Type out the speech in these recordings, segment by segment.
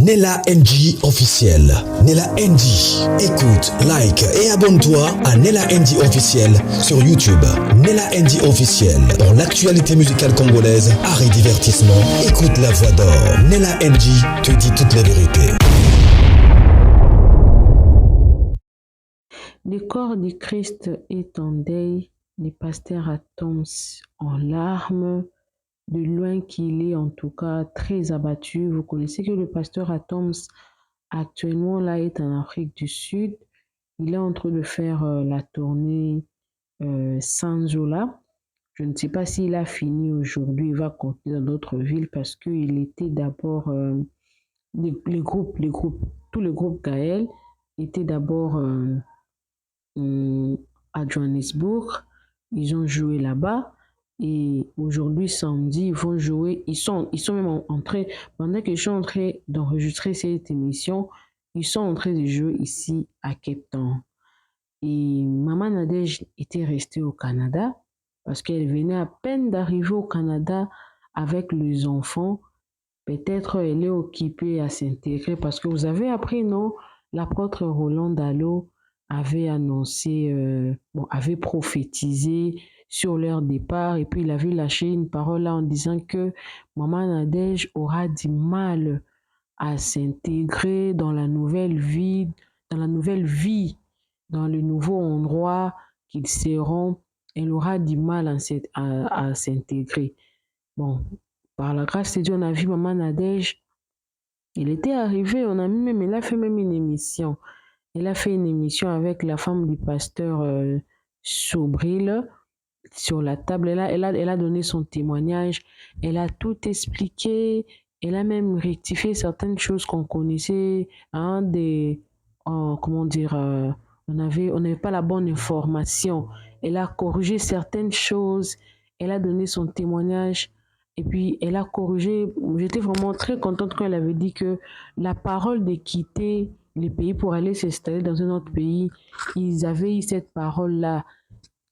Nella NG officiel. Nella NG. Écoute, like et abonne-toi à Nella NG officiel sur YouTube. Nella NG officiel. Pour l'actualité musicale congolaise, art et divertissement, écoute la voix d'or. Nella NG te dit toute la vérité. Le corps du Christ est en deuil, le pasteur Atoms en larmes, de loin qu'il est en tout cas très abattu. Vous connaissez que le pasteur Atoms actuellement là est en Afrique du Sud. Il est en train de faire la tournée Sanzola. Je ne sais pas s'il a fini aujourd'hui, il va continuer dans d'autres villes parce qu'il était d'abord, tous les groupes Gaël étaient d'abord à Johannesburg. Ils ont joué là-bas. Et aujourd'hui, samedi, ils vont jouer. Ils sont même en train, pendant que je suis en train d'enregistrer cette émission, ils sont en train de jouer ici à Cape Town. Et Maman Nadège était restée au Canada parce qu'elle venait à peine d'arriver au Canada avec les enfants. Peut-être elle est occupée à s'intégrer parce que vous avez appris, non? L'apôtre Roland Dallot avait annoncé, avait prophétisé sur leur départ et puis il avait lâché une parole là en disant que Maman Nadège aura du mal à s'intégrer dans la nouvelle vie, dans le nouveau endroit qu'ils seront. Elle aura du mal à s'intégrer. Bon, par la grâce de Dieu, on a vu Maman Nadège. Il était arrivé, elle a fait même une émission. Elle a fait une émission avec la femme du pasteur Sobril sur la table. Elle a donné son témoignage. Elle a tout expliqué. Elle a même rectifié certaines choses qu'on connaissait. On n'avait pas la bonne information. Elle a corrigé certaines choses. Elle a donné son témoignage. Et puis, elle a corrigé. J'étais vraiment très contente quand elle avait dit que la parole de quitter les pays pour aller s'installer dans un autre pays, ils avaient eu cette parole-là,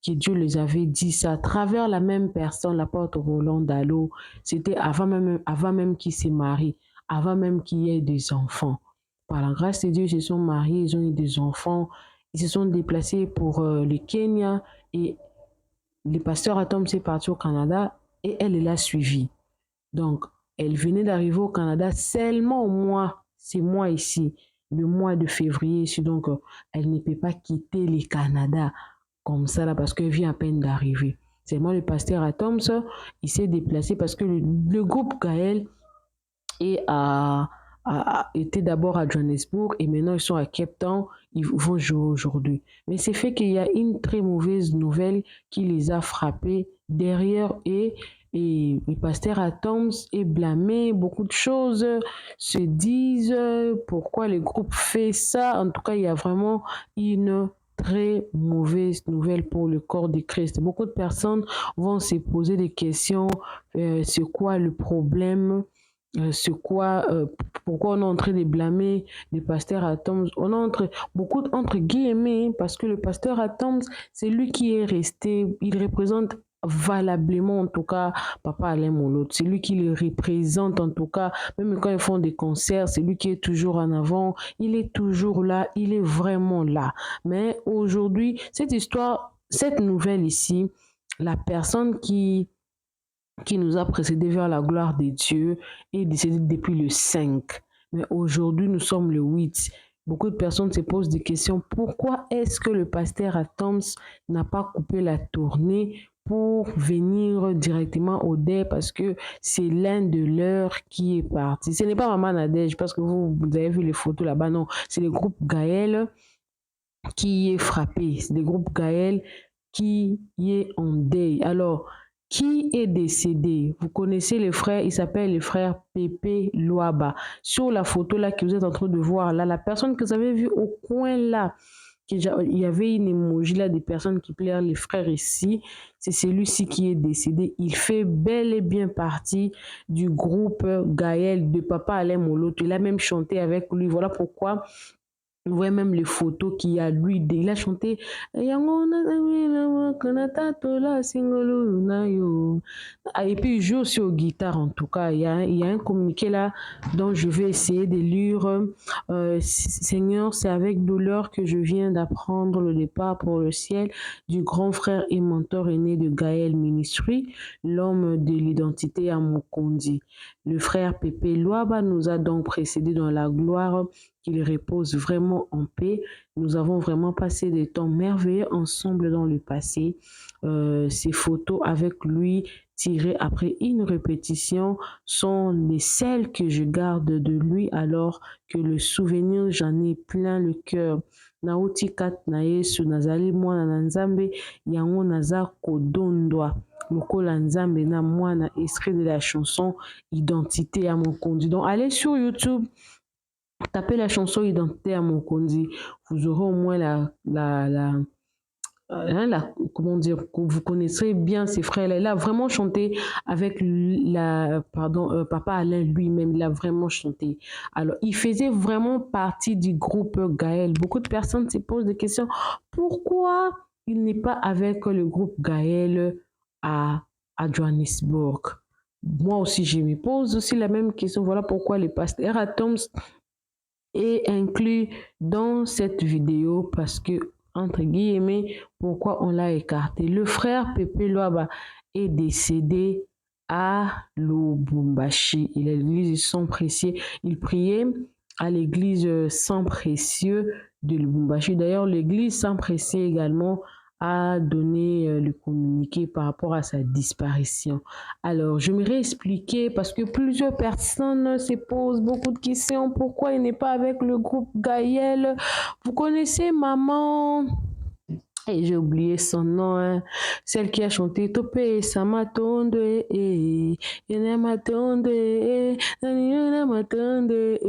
que Dieu les avait dit ça à travers la même personne, l'apôtre Roland Dallot. C'était avant même qu'ils se marient, avant même qu'il y ait des enfants. Par la grâce de Dieu, ils se sont mariés, ils ont eu des enfants, ils se sont déplacés pour le Kenya et le pasteur Atom s'est parti au Canada et elle l'a suivi. Donc, elle venait d'arriver au Canada seulement au mois, c'est moi ici, le mois de février ici. Donc, elle ne peut pas quitter le Canada comme ça là parce qu'elle vient à peine d'arriver. C'est moi le pasteur Atoms, il s'est déplacé parce que le groupe Gaël était d'abord à Johannesburg et maintenant ils sont à Cape Town, ils vont jouer aujourd'hui. Mais c'est fait qu'il y a une très mauvaise nouvelle qui les a frappés derrière et le pasteur Atoms est blâmé, beaucoup de choses se disent, pourquoi le groupe fait ça. En tout cas, il y a vraiment une très mauvaise nouvelle pour le corps de Christ. Beaucoup de personnes vont se poser des questions, c'est quoi le problème? Pourquoi on est en train de blâmer le pasteur Atoms? On est beaucoup entre guillemets, parce que le pasteur Atoms, c'est lui qui est resté, il représente valablement en tout cas Papa Alain Moloto. C'est lui qui le représente en tout cas, même quand ils font des concerts, c'est lui qui est toujours en avant, il est toujours là, il est vraiment là. Mais aujourd'hui, cette histoire, cette nouvelle ici, la personne qui nous a précédés vers la gloire de Dieu est décédé depuis le 5. Mais aujourd'hui, nous sommes le 8. Beaucoup de personnes se posent des questions. Pourquoi est-ce que le pasteur Atoms n'a pas coupé la tournée pour venir directement au dé? Parce que c'est l'un de leurs qui est parti. Ce n'est pas Maman Nadège, parce que vous avez vu les photos là-bas. Non, c'est le groupe Gaël qui est frappé. C'est le groupe Gaël qui est en deuil. Alors, qui est décédé? Vous connaissez les frères, il s'appelle le frère Pépé Loaba. Sur la photo là que vous êtes en train de voir là, la personne que vous avez vue au coin là, il y avait une émoji là des personnes qui pleurent, les frères ici, c'est celui-ci qui est décédé. Il fait bel et bien partie du groupe Gaël de Papa Alain Moloto. Il a même chanté avec lui. Voilà pourquoi On voit même les photos qu'il y a lui. Il a chanté et puis il joue aussi aux guitares en tout cas. Il y a un communiqué là dont je vais essayer de lire. Seigneur, c'est avec douleur que je viens d'apprendre le départ pour le ciel du grand frère et mentor aîné de Gaël Ministry, l'homme de l'identité à Mokondi. Le frère Pépé Loaba nous a donc précédés dans la gloire, qu'il repose vraiment en paix. Nous avons vraiment passé des temps merveilleux ensemble dans le passé. Ces photos avec lui tirées après une répétition sont les celles que je garde de lui alors que le souvenir, j'en ai plein le cœur. Nauti kat na Yesu nazali mwana na Nzambe yango naza kodondwa lokola Nzambe na mwana, extrait de la chanson Identité à mon conduit. Donc allez sur YouTube, tapez la chanson Identité à Mokondi, vous aurez au moins comment dire, vous connaîtrez bien ces frères-là. Il a vraiment chanté avec Papa Alain lui-même, il a vraiment chanté. Alors, il faisait vraiment partie du groupe Gaël. Beaucoup de personnes se posent des questions. Pourquoi il n'est pas avec le groupe Gaël à Johannesburg? Moi aussi, je me pose aussi la même question. Voilà pourquoi le pasteur Atoms est inclus dans cette vidéo parce que, entre guillemets, pourquoi on l'a écarté. Le frère Pépé Loaba est décédé à Lubumbashi. Il est à l'église Sang Précieux. Il priait à l'église Sang Précieux de Lubumbashi. D'ailleurs, l'église Sang Précieux également a donné le communiqué par rapport à sa disparition. Alors, je me réexpliquer parce que plusieurs personnes se posent beaucoup de questions. Pourquoi il n'est pas avec le groupe Gaël? Vous connaissez maman? Et j'ai oublié son nom, hein. Celle qui a chanté Topé Samatonde et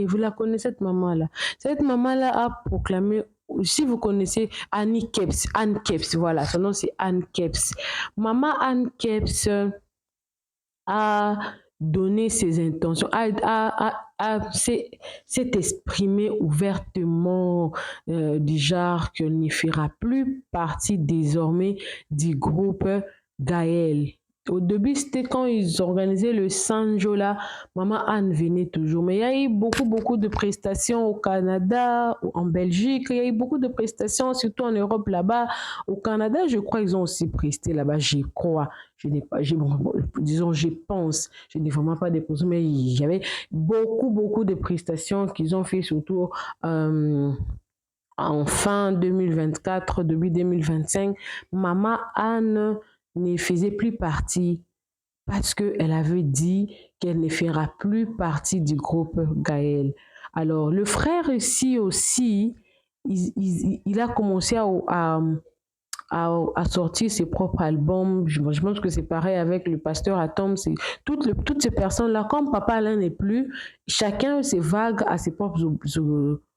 vous la connaissez cette maman-là. Cette maman-là a proclamé, si vous connaissez Annie Keps, voilà, son nom c'est Anne Keps. Maman Anne Keps a donné ses intentions, s'est exprimé ouvertement du genre qu'elle ne fera plus partie désormais du groupe Gaël. Au début, c'était quand ils organisaient le Sanjo là, maman Anne venait toujours. Mais il y a eu beaucoup de prestations au Canada, en Belgique. Il y a eu beaucoup de prestations, surtout en Europe là-bas. Au Canada, je crois qu'ils ont aussi presté là-bas, je crois. Je n'ai pas, disons, je pense, je n'ai vraiment pas déposé, mais il y avait beaucoup de prestations qu'ils ont fait, surtout en fin 2024, début 2025. Maman Anne ne faisait plus partie parce qu'elle avait dit qu'elle ne fera plus partie du groupe Gaël. Alors, le frère ici aussi, il a commencé à sortir ses propres albums. Je pense que c'est pareil avec le pasteur Atom. Toutes ces personnes-là, comme Papa Alain n'est plus, chacun se vague à ses propres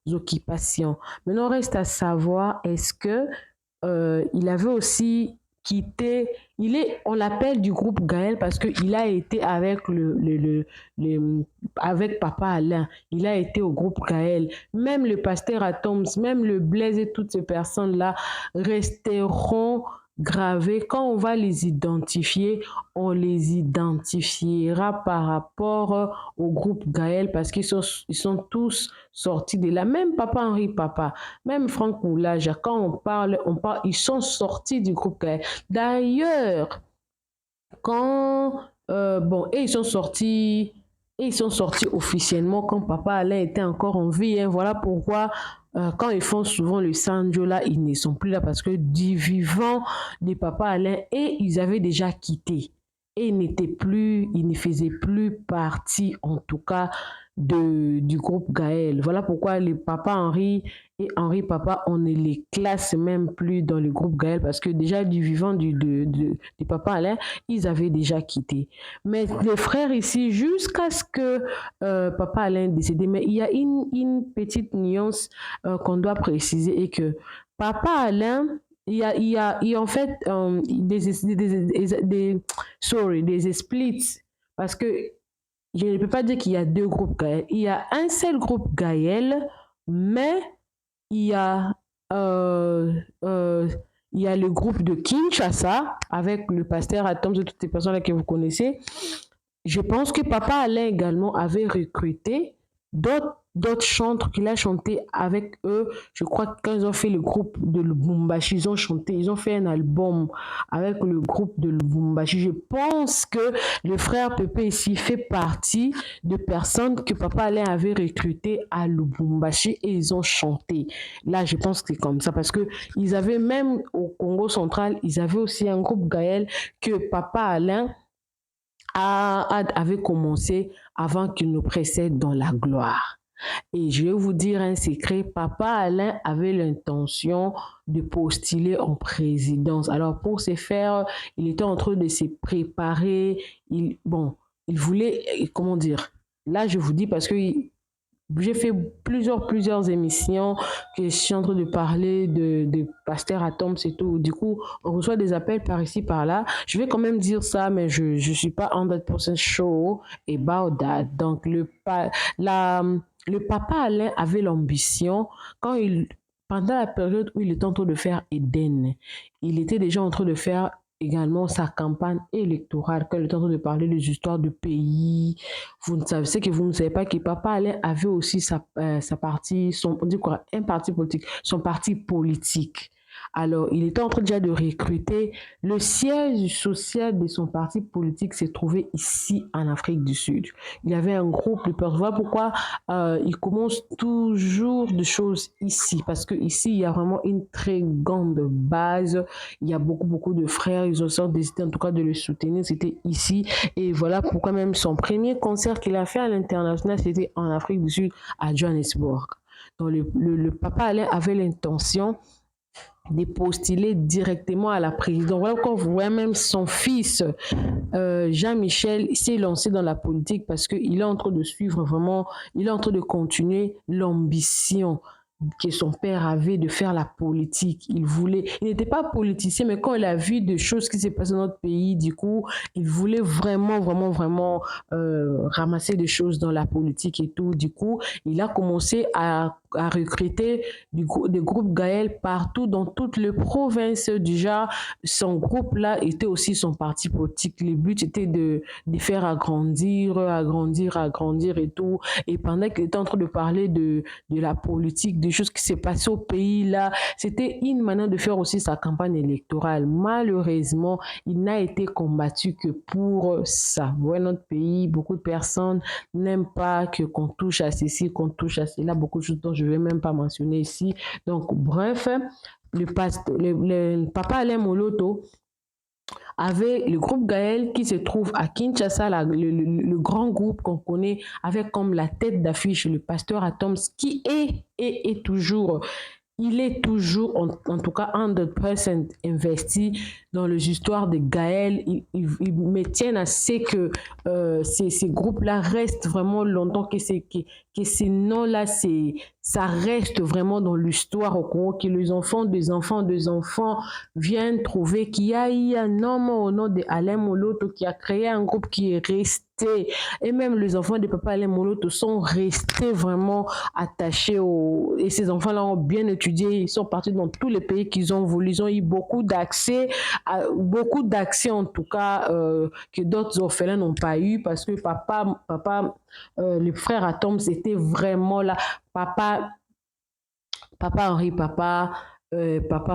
occupations. Maintenant, reste à savoir, est-ce que il avait aussi quitté, on l'appelle du groupe Gaël parce qu'il a été avec avec Papa Alain, il a été au groupe Gaël. Même le pasteur Atoms, même le Blaise et toutes ces personnes-là resteront gravées. Quand on va les identifier, on les identifiera par rapport au groupe Gaël parce qu'ils sont tous sortis de là. Même Papa Henri Papa, même Franck Moulage, quand on parle, ils sont sortis du groupe Gaël. D'ailleurs, quand ils sont sortis officiellement quand Papa Alain était encore en vie, hein. Voilà pourquoi quand ils font souvent le Sanjo là, ils ne sont plus là parce que du vivant de Papa Alain, et ils avaient déjà quitté et ils ne faisaient plus partie en tout cas du groupe Gaël. Voilà pourquoi les Papa Henri et Henri Papa, on ne les classe même plus dans le groupe Gaël parce que déjà du vivant du Papa Alain, ils avaient déjà quitté. Mais les frères ici, jusqu'à ce que Papa Alain décédé, mais il y a une petite nuance qu'on doit préciser et que Papa Alain, il y a en fait des splits parce que je ne peux pas dire qu'il y a deux groupes Gaël. Il y a un seul groupe Gaël, mais il y a, euh, euh, il y a le groupe de Kinshasa avec le pasteur Atoms et toutes ces personnes-là que vous connaissez. Je pense que Papa Alain également avait recruté d'autres chanteurs qu'il a chanté avec eux. Je crois que quand ils ont fait le groupe de Lubumbashi, ils ont chanté, ils ont fait un album avec le groupe de Lubumbashi. Je pense que le frère Pépé ici fait partie de personnes que Papa Alain avait recrutées à Lubumbashi et ils ont chanté. Là, je pense que c'est comme ça parce que ils avaient même au Congo central, ils avaient aussi un groupe Gaël que Papa Alain avait commencé avant qu'il nous précède dans la gloire. Et je vais vous dire un secret, Papa Alain avait l'intention de postuler en présidence. Alors pour ce faire, il était en train de se préparer. Il voulait, comment dire, là je vous dis parce que j'ai fait plusieurs émissions que je suis en train de parler de Pasteur Atoms et tout. Du coup, on reçoit des appels par ici, par là. Je vais quand même dire ça, mais je ne suis pas 100% sure about that. Donc, le papa Alain avait l'ambition, pendant la période où il était en train de faire Eden, il était déjà en train de faire également sa campagne électorale, quand il était en train de parler des histoires de pays. Vous ne savez, c'est que vous ne savez pas que Papa Alain avait aussi sa partie, on dit quoi, un parti politique, son parti politique. Alors, il était en train déjà de recruter. Le siège social de son parti politique s'est trouvé ici en Afrique du Sud. Il y avait un groupe de personnes. Voilà pourquoi il commence toujours de choses ici. Parce que ici, il y a vraiment une très grande base. Il y a beaucoup de frères. Ils ont décidé en tout cas de le soutenir. C'était ici. Et voilà pourquoi même son premier concert qu'il a fait à l'international, c'était en Afrique du Sud, à Johannesburg. Donc le papa Alain avait l'intention de postuler directement à la présidence. Voilà pourquoi vous voyez même son fils, Jean-Michel, s'est lancé dans la politique parce qu'il est en train de suivre vraiment, il est en train de continuer l'ambition que son père avait de faire la politique. Il n'était pas politicien, mais quand il a vu des choses qui s'est passées dans notre pays, du coup, il voulait vraiment ramasser des choses dans la politique et tout. Du coup, il a commencé à recruter des groupes Gaël partout dans toutes les provinces. Déjà, son groupe-là était aussi son parti politique. Le but était de faire agrandir et tout. Et pendant qu'il était en train de parler de la politique, des choses qui s'est passées au pays là, c'était une manière de faire aussi sa campagne électorale. Malheureusement, il n'a été combattu que pour ça. Ouais, notre pays, beaucoup de personnes n'aiment pas qu'on touche à ceci, qu'on touche à cela, beaucoup de choses dont je ne vais même pas mentionner ici. Donc, bref, le papa Alain Moloto avait le groupe Gaël qui se trouve à Kinshasa, le grand groupe qu'on connaît avec comme la tête d'affiche le pasteur Atoms qui est toujours, il est toujours en tout cas 100% investi dans les histoires de Gaël. Il me tient à ce que ces groupes-là restent vraiment longtemps, que ces noms-là, ça reste vraiment dans l'histoire au Congo, que les enfants des enfants viennent trouver qu'il y a eu un homme au nom d'Alain Moloto qui a créé un groupe qui est resté. Et même les enfants de Papa Alain Moloto sont restés vraiment attachés et ces enfants-là ont bien étudié, ils sont partis dans tous les pays qu'ils ont voulu, ils ont eu beaucoup d'accès en tout cas que d'autres orphelins n'ont pas eu parce que le frère Atom c'était vraiment là, papa Henri, papa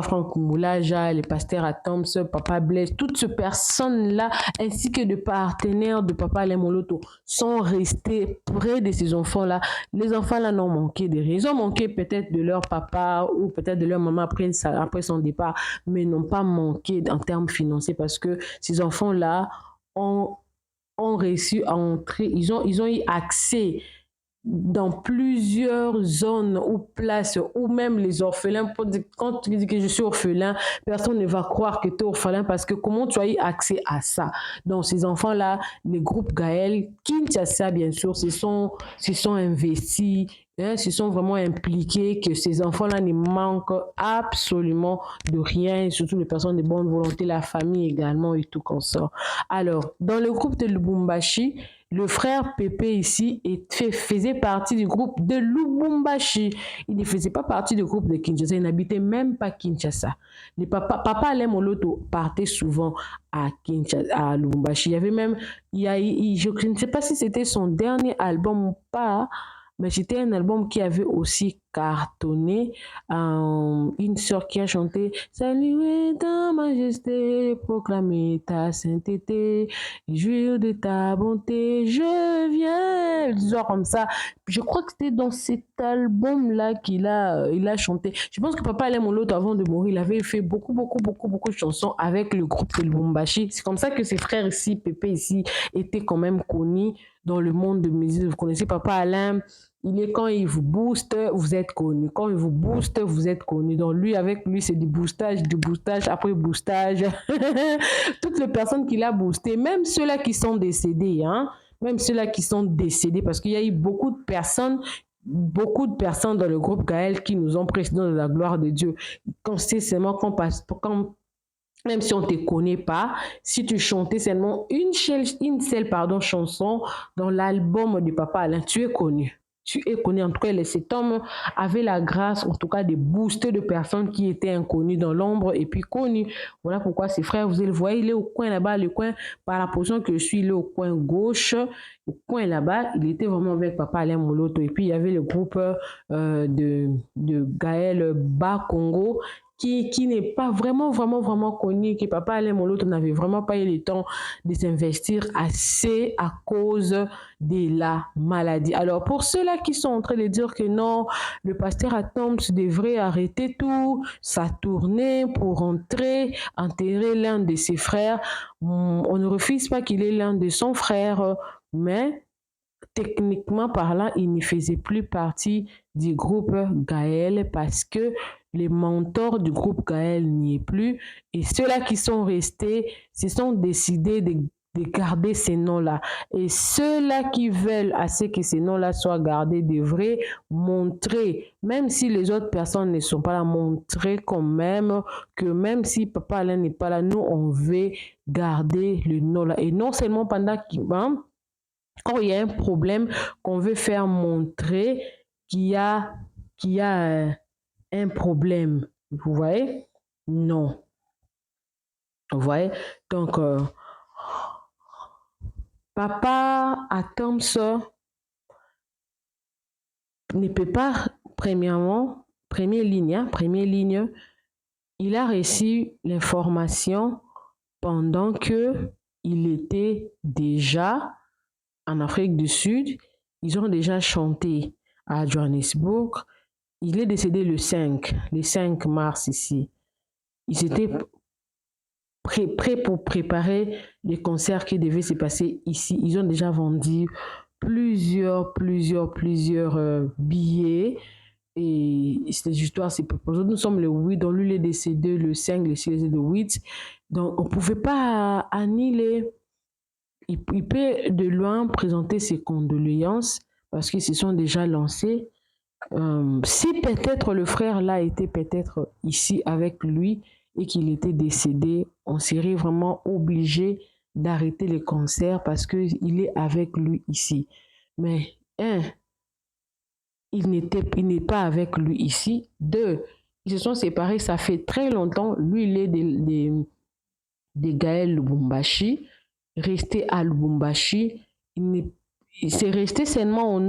Franck Moulaja, le pasteur Atoms, papa Blaise, toutes ces personnes-là, ainsi que des partenaires de papa Alain Moloto, sont restés près de ces enfants-là. Les enfants-là n'ont manqué de rien. Ils ont manqué peut-être de leur papa ou peut-être de leur maman après son départ, mais n'ont pas manqué en termes financiers parce que ces enfants-là ont réussi à entrer, ils ont eu accès dans plusieurs zones ou places où même les orphelins, quand tu dis que je suis orphelin, personne ne va croire que tu es orphelin parce que comment tu as eu accès à ça? Donc ces enfants-là, les groupes Gaël, Kinshasa bien sûr, se sont investis, se sont vraiment impliqués que ces enfants-là ne manquent absolument de rien, surtout les personnes de bonne volonté, la famille également et tout comme ça. Alors, dans le groupe de Lubumbashi, Le frère Pépé ici faisait partie du groupe de Lubumbashi. Il ne faisait pas partie du groupe de Kinshasa. Il n'habitait même pas Kinshasa. Papa Alain Moloto partait souvent à Kinshasa, à Lubumbashi. Il y avait même, je ne sais pas si c'était son dernier album ou pas, mais c'était un album qui avait aussi cartonné. Une sœur qui a chanté Saluer ta majesté, proclamer ta sainteté, jouir de ta bonté, je viens. Genre comme ça. Je crois que c'était dans cet album-là il a chanté. Je pense que Papa Alain Moloto, avant de mourir, il avait fait beaucoup de chansons avec le groupe de Lubumbashi. C'est comme ça que ses frères ici, Pépé ici, étaient quand même connus dans le monde de musique. Vous connaissez Papa Alain, quand il vous booste, vous êtes connu. Quand il vous booste, vous êtes connu. Donc lui, avec lui, c'est du boostage, après boostage. Toutes les personnes qu'il a boostées, même ceux-là qui sont décédés, hein, même ceux-là qui sont décédés, parce qu'il y a eu beaucoup de personnes dans le groupe Gaël qui nous ont précédés dans la gloire de Dieu. Quand c'est seulement même si on ne te connaît pas, si tu chantais seulement une seule chanson dans l'album de Papa Alain, tu es connu. Tu es connu. En tout cas, cet homme avait la grâce, en tout cas, de booster de personnes qui étaient inconnues dans l'ombre et puis connues. Voilà pourquoi ses frères, vous le voyez, il est au coin là-bas, le coin, par la position que je suis, il est au coin gauche, au coin là-bas, il était vraiment avec Papa Alain Moloto. Et puis, il y avait le groupe de Gaël Bas Congo, qui n'est pas vraiment connu, que Papa Alain Moloto n'avait vraiment pas eu le temps de s'investir assez à cause de la maladie. Alors, pour ceux-là qui sont en train de dire que non, le pasteur Atoms devrait arrêter tout, sa tournée pour enterrer l'un de ses frères, on ne refuse pas qu'il est l'un de son frère, mais techniquement parlant, il ne faisait plus partie du groupe Gaël parce que les mentors du groupe Gaël n'y est plus. Et ceux-là qui sont restés se sont décidés de garder ces noms-là. Et ceux-là qui veulent assez que ces noms-là soient gardés devraient montrer, même si les autres personnes ne sont pas là, montrer quand même que même si Papa Alain n'est pas là, nous, on veut garder le nom-là. Et non seulement pendant quand il y a un problème, qu'on veut faire montrer qu'il y a un problème. Vous voyez? Non. Vous voyez? Donc, Papa Atoms ne peut pas, première ligne, il a reçu l'information pendant que il était déjà en Afrique du Sud. Ils ont déjà chanté à Johannesburg. Il est décédé le 5 mars ici. Ils étaient prêts pour préparer les concerts qui devaient se passer ici. Ils ont déjà vendu plusieurs billets. Et cette histoire, c'est pour nous sommes le 8, donc lui il est décédé le 5, le 6, le 8. Donc on ne pouvait pas annuler. Il peut de loin présenter ses condoléances parce qu'ils se sont déjà lancés. Si peut-être le frère là était peut-être ici avec lui et qu'il était décédé, on serait vraiment obligé d'arrêter les concerts parce qu'il est avec lui ici. Mais il n'est pas avec lui ici. 2, ils se sont séparés, ça fait très longtemps. Lui, il est de Gaël Lubumbashi, resté à Lubumbashi. Il s'est resté seulement au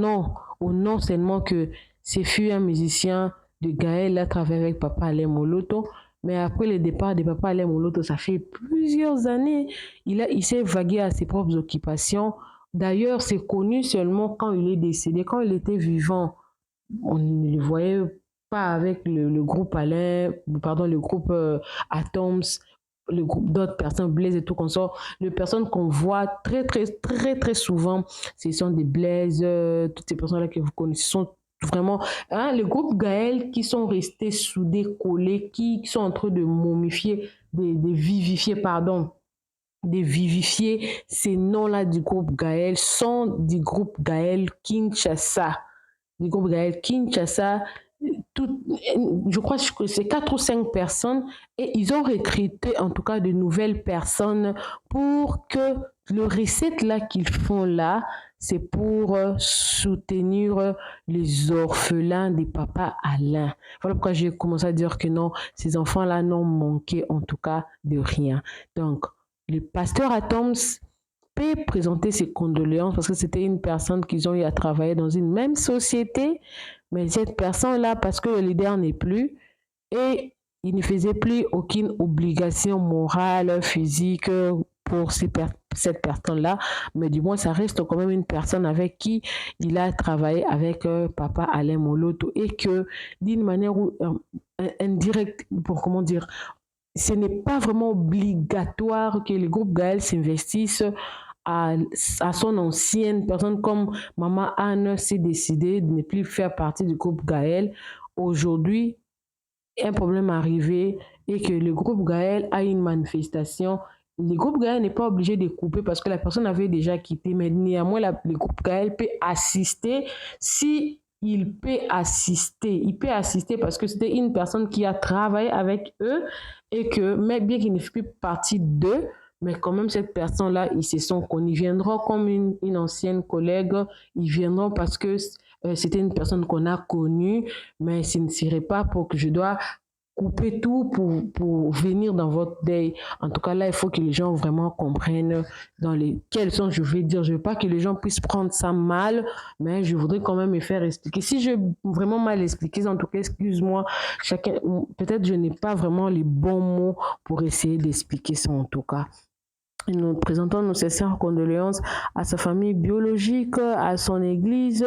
nom seulement que c'est fut un musicien de Gaël à travailler avec Papa Alain Moloto. Mais après le départ de Papa Alain Moloto, ça fait plusieurs années, il s'est vagué à ses propres occupations. D'ailleurs, c'est connu seulement quand il est décédé. Quand il était vivant, on ne le voyait pas avec le groupe le groupe Atoms, le groupe d'autres personnes, Blaise et tout comme ça. Les personnes qu'on voit très souvent, ce sont des Blaise, toutes ces personnes-là que vous connaissez, sont vraiment le groupe Gaël qui sont restés soudés, collés, qui sont en train de momifier, de vivifier ces noms-là du groupe Gaël sont du groupe Gaël Kinshasa. Du groupe Gaël Kinshasa, je crois que c'est 4 ou 5 personnes et ils ont recruté en tout cas de nouvelles personnes pour que le recette là qu'ils font là, c'est pour soutenir les orphelins des papas Alain. Voilà pourquoi j'ai commencé à dire que non, ces enfants-là n'ont manqué en tout cas de rien. Donc, le pasteur Atoms peut présenter ses condoléances parce que c'était une personne qu'ils ont eu à travailler dans une même société, mais cette personne-là, parce que le leader n'est plus, et il ne faisait plus aucune obligation morale, physique pour cette personne-là, mais du moins ça reste quand même une personne avec qui il a travaillé avec papa Alain Moloto et que d'une manière indirecte, pour comment dire, ce n'est pas vraiment obligatoire que le groupe Gaël s'investisse à son ancienne personne comme Maman Anne s'est décidée de ne plus faire partie du groupe Gaël. Aujourd'hui, un problème arrivé et que le groupe Gaël a une manifestation, le groupe Gaël n'est pas obligé de couper parce que la personne avait déjà quitté, mais néanmoins, le groupe Gaël peut assister si il peut assister parce que c'était une personne qui a travaillé avec eux et que, mais bien qu'il ne fait plus partie d'eux, mais quand même, cette personne-là, ils se sont connus. Ils viendront comme une ancienne collègue, ils viendront parce que c'était une personne qu'on a connue, mais ce ne serait pas pour que je dois couper tout pour venir dans votre deuil. En tout cas, là, il faut que les gens vraiment comprennent quels sont, je vais dire, je ne veux pas que les gens puissent prendre ça mal, mais je voudrais quand même me faire expliquer. Si je vraiment mal expliqué, en tout cas, excuse-moi, peut-être je n'ai pas vraiment les bons mots pour essayer d'expliquer ça en tout cas. Nous présentons nos sincères condoléances à sa famille biologique, à son église,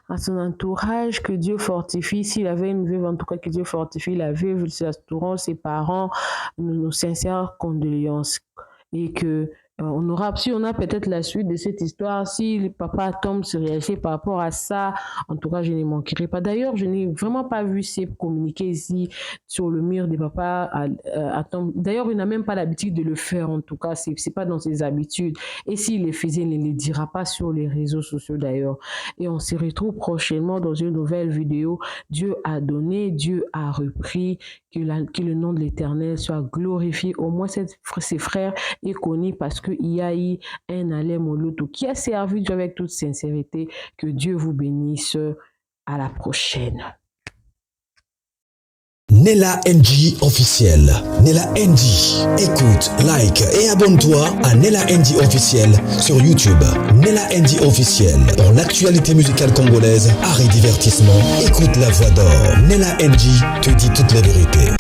à son entourage, que Dieu fortifie. S'il avait une veuve, en tout cas, que Dieu fortifie la veuve, ses parents, nos sincères condoléances. Et que si on a peut-être la suite de cette histoire, si le papa Tom se réagit par rapport à ça, en tout cas, je ne manquerai pas. D'ailleurs, je n'ai vraiment pas vu ces communiqués ici sur le mur des papas à Tom. D'ailleurs, il n'a même pas l'habitude de le faire, en tout cas, c'est pas dans ses habitudes. Et s'il le faisait, il ne le dira pas sur les réseaux sociaux d'ailleurs. Et on se retrouve prochainement dans une nouvelle vidéo. Dieu a donné, Dieu a repris, que le nom de l'Éternel soit glorifié. Au moins, ses frères est connu parce qu'il y a eu un Alain Moloto qui a servi Dieu avec toute sincérité. Que Dieu vous bénisse. À la prochaine. Nella NG officiel. Nella NG. Écoute, like et abonne-toi à Nella NG officiel sur YouTube. Nella NG officiel. Pour l'actualité musicale congolaise, art et divertissement, écoute la voix d'or. Nella NG te dit toute la vérité.